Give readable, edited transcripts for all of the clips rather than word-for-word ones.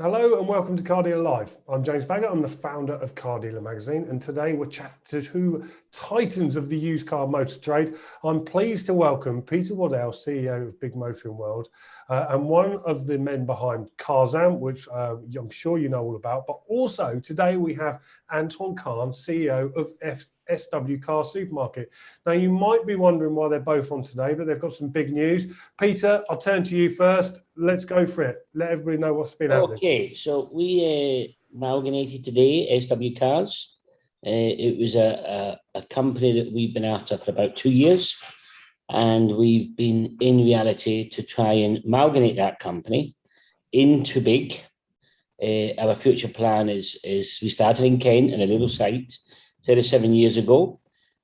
Hello and welcome to Car Dealer Live. I'm James Baggett. I'm the founder of Car Dealer Magazine, and today we're chatting to two titans of the used car motor trade. I'm pleased to welcome Peter Waddell, CEO of Big Motoring World, and one of the men behind Carzam, which I'm sure you know all about. But also today we have Anton Khan, CEO of SW Car Supermarket. Now you might be wondering why they're both on today, but they've got some big news. Peter, I'll turn to you first. Let's go for it. Let everybody know what's been happening. Okay, so we amalgamated today, SW Cars. It was a company that we've been after for about 2 years, and we've been in reality to try and amalgamate that company into Big. Our future plan is we started in Kent in a little site 37 years ago,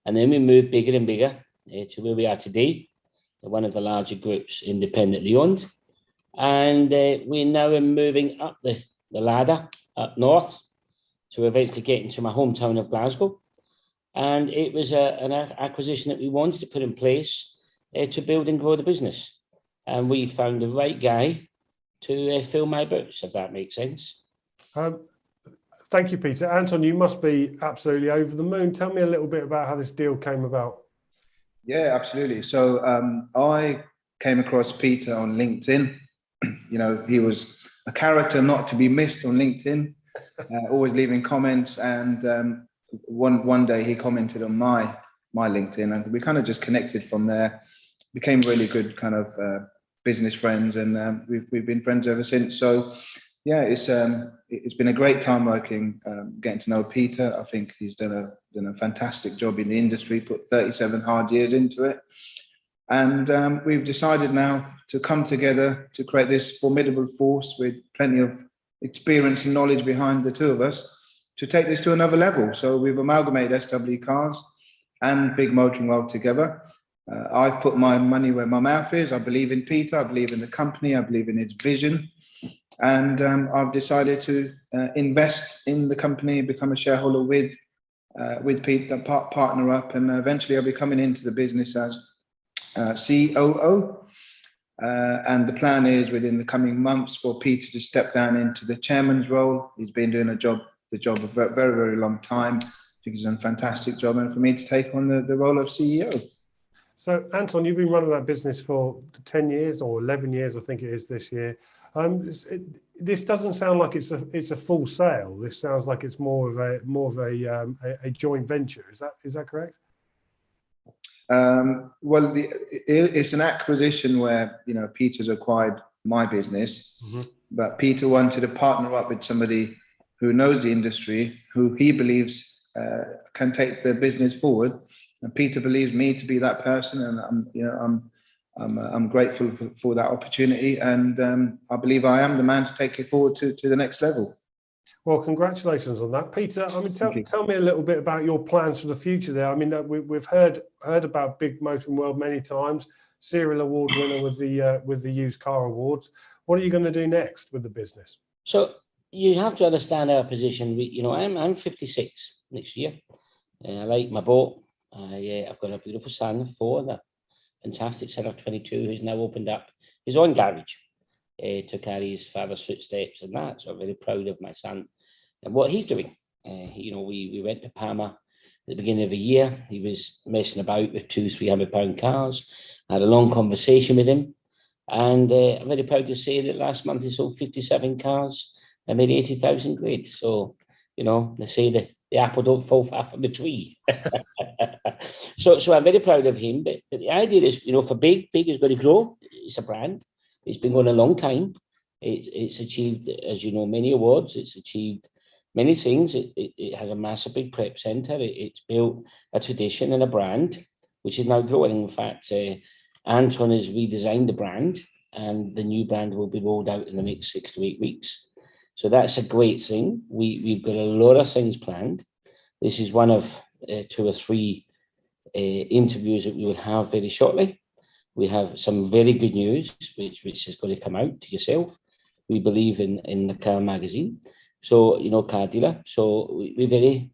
and then we moved bigger and bigger to where we are today, one of the larger groups independently owned. And we now are moving up the ladder up north to eventually get into my hometown of Glasgow. And it was an acquisition that we wanted to put in place to build and grow the business. And we found the right guy to fill my boots, if that makes sense. Thank you, Peter. Anton, you must be absolutely over the moon. Tell me a little bit about how this deal came about. Yeah, absolutely. So I came across Peter on LinkedIn. You know, he was a character not to be missed on LinkedIn, always leaving comments. And one day he commented on my LinkedIn, and we kind of just connected from there, became really good kind of business friends, and we've been friends ever since. So yeah, it's been a great time working, getting to know Peter. I think he's done a fantastic job in the industry, put 37 hard years into it. And we've decided now to come together to create this formidable force with plenty of experience and knowledge behind the two of us to take this to another level. So we've amalgamated SW Cars and Big Motoring World together. I've put my money where my mouth is. I believe in Peter. I believe in the company. I believe in his vision. And I've decided to invest in the company, become a shareholder with Peter, partner up, and eventually I'll be coming into the business as COO. And the plan is within the coming months for Peter to step down into the chairman's role. He's been doing the job a very, very long time. I think he's done a fantastic job, and for me to take on the role of CEO. So, Anton, you've been running that business for 10 years or 11 years, I think it is this year. This doesn't sound like it's a full sale. This sounds like it's more of a joint venture. Is that correct? Well, it's an acquisition where, you know, Peter's acquired my business, but Peter wanted to partner up with somebody who knows the industry, who he believes can take the business forward. And Peter believes me to be that person, and I'm grateful for that opportunity, and I believe I am the man to take it forward to the next level. Well, congratulations on that, Peter. I mean, tell me a little bit about your plans for the future there. I mean, we've heard about Big Motoring World many times, serial award winner with the used car awards. What are you going to do next with the business? So you have to understand our position. I'm 56 next year. I like my boat. I've got a beautiful son, 4, and a fantastic son of 22 who's now opened up his own garage to carry his father's footsteps and that. So I'm very proud of my son and what he's doing. We went to Palma at the beginning of the year. He was messing about with £200-300 cars. I had a long conversation with him, and I'm very proud to say that last month he sold 57 cars and made 80,000 quid. So, you know, they say that the apple don't fall far from the tree. So I'm very proud of him. But the idea is, you know, for Big is going to grow. It's a brand. It's been going a long time. It's achieved, as you know, many awards. It's achieved many things. It has a massive big prep centre. It's built a tradition and a brand, which is now growing. In fact, Anton has redesigned the brand, and the new brand will be rolled out in the next 6 to 8 weeks. So that's a great thing. We've got a lot of things planned. This is one of 2 or 3 interviews that we will have very shortly. We have some very good news, which is going to come out to yourself. We believe in the car magazine. So, you know, car dealer. So we're very,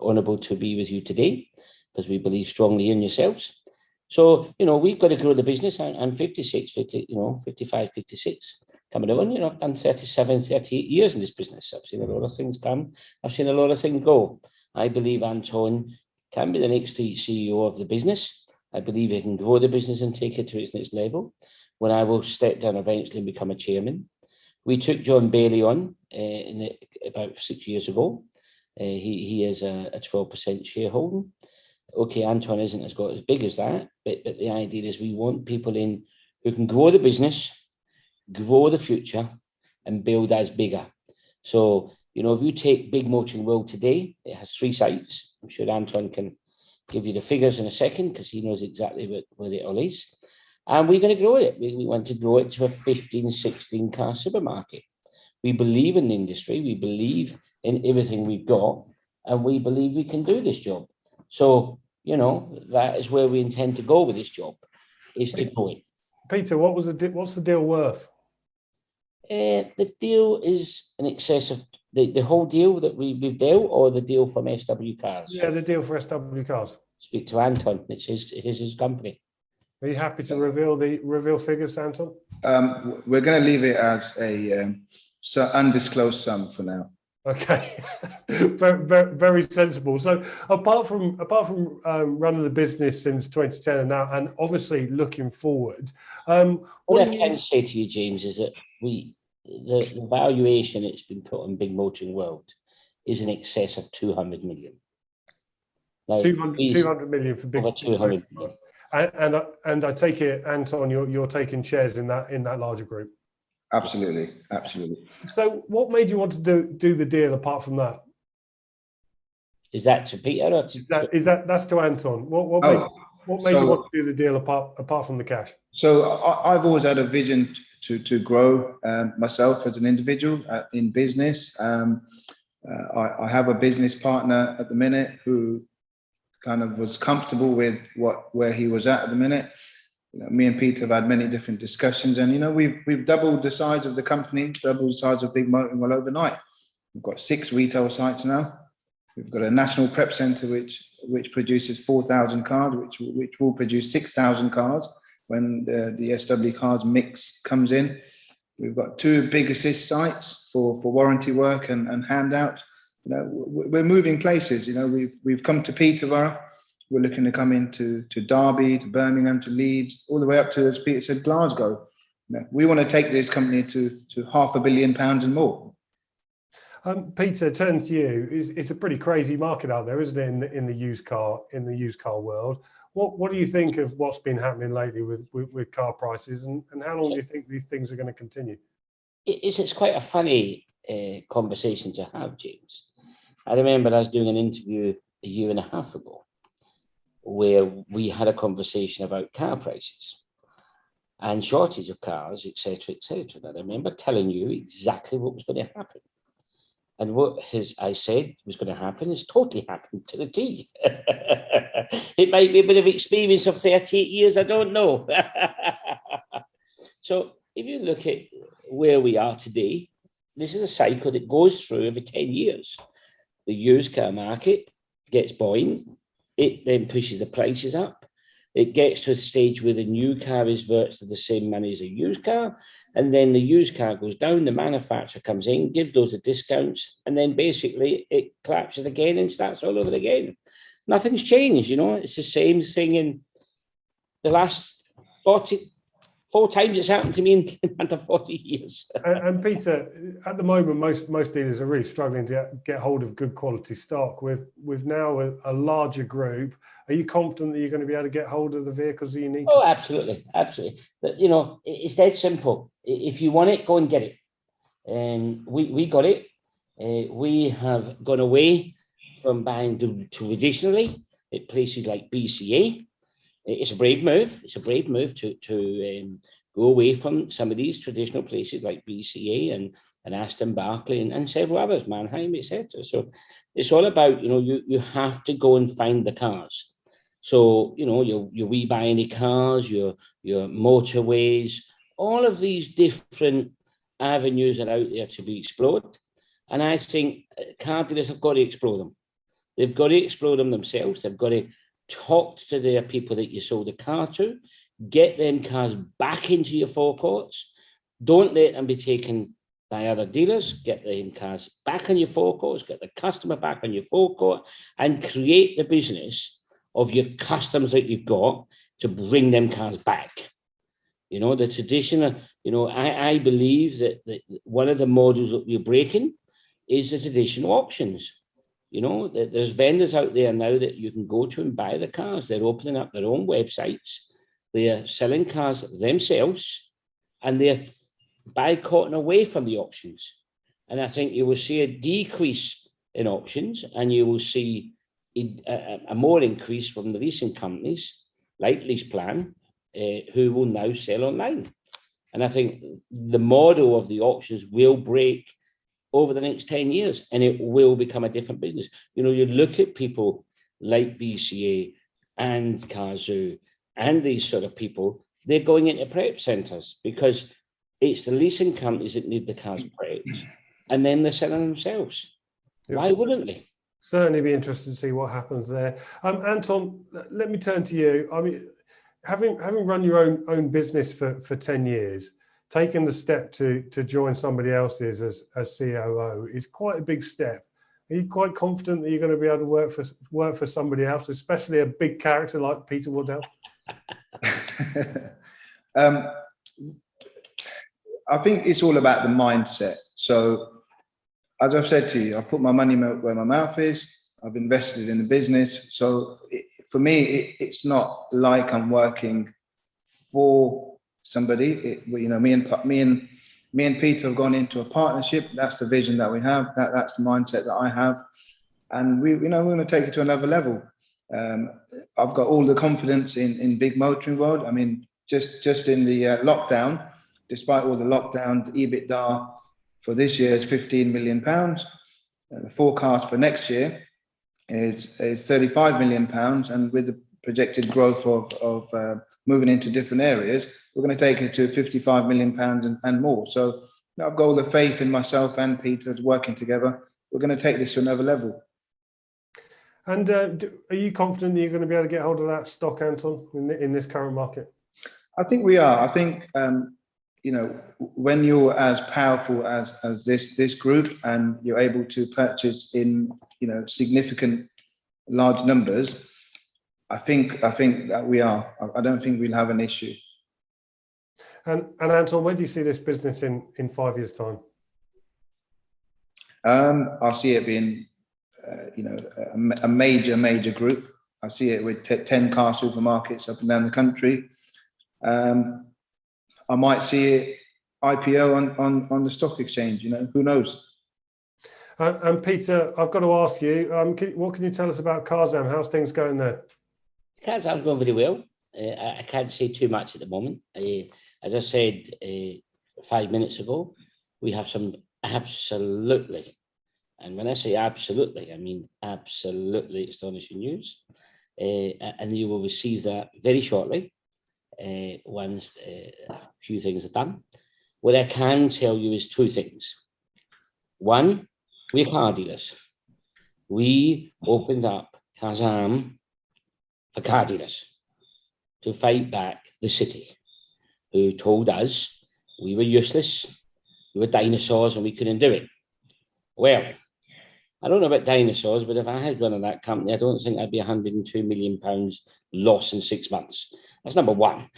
honourable to be with you today, because we believe strongly in yourselves. So, you know, we've got to grow the business. I'm 55, 56. coming on. You know, I've done 37, 38 years in this business. I've seen a lot of things come. I've seen a lot of things go. I believe Anton can be the next CEO of the business. I believe he can grow the business and take it to its next level, when I will step down eventually and become a chairman. We took John Bailey on about 6 years ago. He is a 12% shareholder. Okay, Anton isn't as big as that, but the idea is we want people in who can grow the business, grow the future, and build us bigger. So, you know, if you take Big Motoring World today, it has 3 sites. I'm sure Anton can give you the figures in a second, because he knows exactly where it all is. And we're going to grow it. We want to grow it to a 15, 16 car supermarket. We believe in the industry. We believe in everything we've got, and we believe we can do this job. So, you know, that is where we intend to go with this job, is to grow it. Peter, what's the deal worth? The deal is in excess of the whole deal that we've dealt, or the deal from SW Cars? Yeah, the deal for SW Cars. Speak to Anton. It's his company. Are you happy to reveal figures, Anton? We're going to leave it as a undisclosed sum for now. Okay, very sensible. So apart from running the business since 2010 and now, and obviously looking forward, what I can say to you, James, is that the valuation that's been put on Big Motoring World is in excess of 200 million. Now, 200 million for Big. Over 200 million. And I take it, Anton, you're taking shares in that larger group. Absolutely. So what made you want to do the deal apart from that? Is that to Peter? Or that's to Anton. What made you want to do the deal apart from the cash? So I've always had a vision to grow myself as an individual in business. I have a business partner at the minute who kind of was comfortable with where he was at the minute. You know, me and Peter have had many different discussions, and you know, we've doubled the size of the company, doubled the size of Big Motoring World overnight. We've got 6 retail sites now. We've got a national prep centre which produces 4,000 cars, which will produce 6,000 cars when the SW Cars mix comes in. We've got 2 big assist sites for warranty work and handouts. You know, we're moving places. You know, we've come to Peterborough. We're looking to come into Derby, to Birmingham, to Leeds, all the way up to, as Peter said, Glasgow. You know, we want to take this company to £500 million and more. Peter, turn to you. It's a pretty crazy market out there, isn't it, in the used car world? What do you think of what's been happening lately with car prices, and how long do you think these things are going to continue? It's quite a funny conversation to have, James. I remember I was doing an interview a year and a half ago where we had a conversation about car prices and shortage of cars, etc., etc. And I remember telling you exactly what was going to happen. And what I said was going to happen has totally happened to the T. It might be a bit of experience of 38 years, I don't know. So if you look at where we are today, this is a cycle that goes through every 10 years. The used car market gets buoyant. It then pushes the prices up. It gets to a stage where the new car is virtually the same money as a used car. And then the used car goes down, the manufacturer comes in, gives those the discounts, and then basically it collapses again and starts all over again. Nothing's changed, you know. It's the same thing in the last 4 times it's happened to me in under 40 years. And Peter, at the moment, most dealers are really struggling to get hold of good quality stock. With now a larger group, are you confident that you're going to be able to get hold of the vehicles that you need? Oh, absolutely. But, you know, it's dead simple. If you want it, go and get it. We got it. We have gone away from buying traditionally at places like BCA. It's a brave move. It's a brave move to go away from some of these traditional places like BCA and Aston Barclay and several others, Mannheim, etc. So it's all about, you know, you have to go and find the cars. So, you know, your We Buy Any Cars, your motorways, all of these different avenues are out there to be explored. And I think car dealers have got to explore them. They've got to explore them themselves. They've got to talk to the people that you sold the car to, get them cars back into your forecourts, Don't let them be taken by other dealers. Get the cars back on your forecourts, get the customer back on your forecourt, and create the business of your customers that you've got to bring them cars back. You know, the traditional, you know, I believe that one of the models that we're breaking is the traditional auctions. You know, there's vendors out there now that you can go to and buy the cars. They're opening up their own websites. They're selling cars themselves, and they're boycotting away from the auctions. And I think you will see a decrease in auctions, and you will see a more increase from the leasing companies like LeasePlan, who will now sell online. And I think the model of the auctions will break over the next 10 years, and it will become a different business. You know, you look at people like BCA and Cazoo and these sort of people, they're going into prep centres because it's the leasing companies that need the cars prepped, and then they're selling themselves. Why wouldn't they? Certainly be interested to see what happens there. Anton, let me turn to you. I mean, having run your own business for 10 years, taking the step to join somebody else's as COO is quite a big step. Are you quite confident that you're going to be able to work for somebody else, especially a big character like Peter Waddell? I think it's all about the mindset. So, as I've said to you, I put my money where my mouth is. I've invested in the business. So, for me, it's not like I'm working for somebody. You know, me and Peter have gone into a partnership. That's the vision that we have. That's the mindset that I have, and we're going to take it to another level. I've got all the confidence in big motoring world. I mean, just in the lockdown, despite all the lockdown, the EBITDA for this year is £15 million. The forecast for next year is £35 million, and with the projected growth of moving into different areas, we're going to take it to £55 million and more. So I've got all the faith in myself and Peter working together. We're going to take this to another level. And are you confident that you're going to be able to get hold of that stock, Anton, in this current market? I think we are. I think, you know, when you're as powerful as this group, and you're able to purchase in, you know, significant large numbers, I think that we are. I don't think we'll have an issue. And Anton, where do you see this business in 5 years' time? I see it being, you know, a major group. I see it with 10 car supermarkets up and down the country. I might see it IPO on the stock exchange. You know, who knows? And Peter, I've got to ask you, what can you tell us about Carzam? How's things going there? Carzam's going very well. I can't say too much at the moment. As I said 5 minutes ago, we have some absolutely, and when I say absolutely, I mean absolutely astonishing news. And you will receive that very shortly once a few things are done. What I can tell you is two things. One, we're car dealers. We opened up Carzam for car dealers to fight back the city, who told us we were useless, we were dinosaurs and we couldn't do it. Well, I don't know about dinosaurs, but if I had run that company, I don't think I'd be £102 million loss in 6 months. That's number one.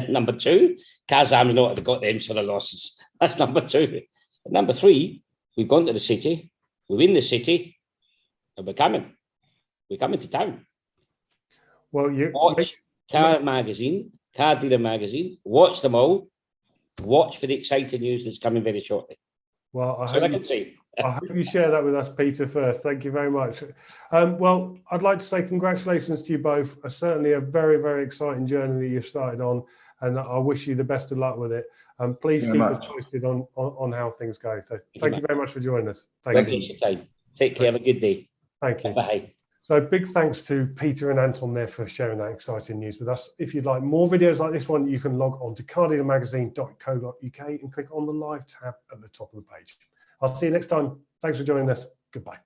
Number two, Carzam's not got them sort of losses. That's number two. And number three, we've gone to the city, we're in the city, and we're coming. We're coming to town. Well, watch Car Magazine, Car Dealer Magazine, watch them all. Watch for the exciting news that's coming very shortly. Well, I hope you share that with us, Peter, first. Thank you very much. Well, I'd like to say congratulations to you both. Certainly a very, very exciting journey that you've started on, and I wish you the best of luck with it. Please keep us posted on how things go. So thank you very much for joining us. Thank you. Take care. Have a good day. Thank you. Bye. So big thanks to Peter and Anton there for sharing that exciting news with us. If you'd like more videos like this one, you can log on to cardealermagazine.co.uk and click on the live tab at the top of the page. I'll see you next time. Thanks for joining us. Goodbye.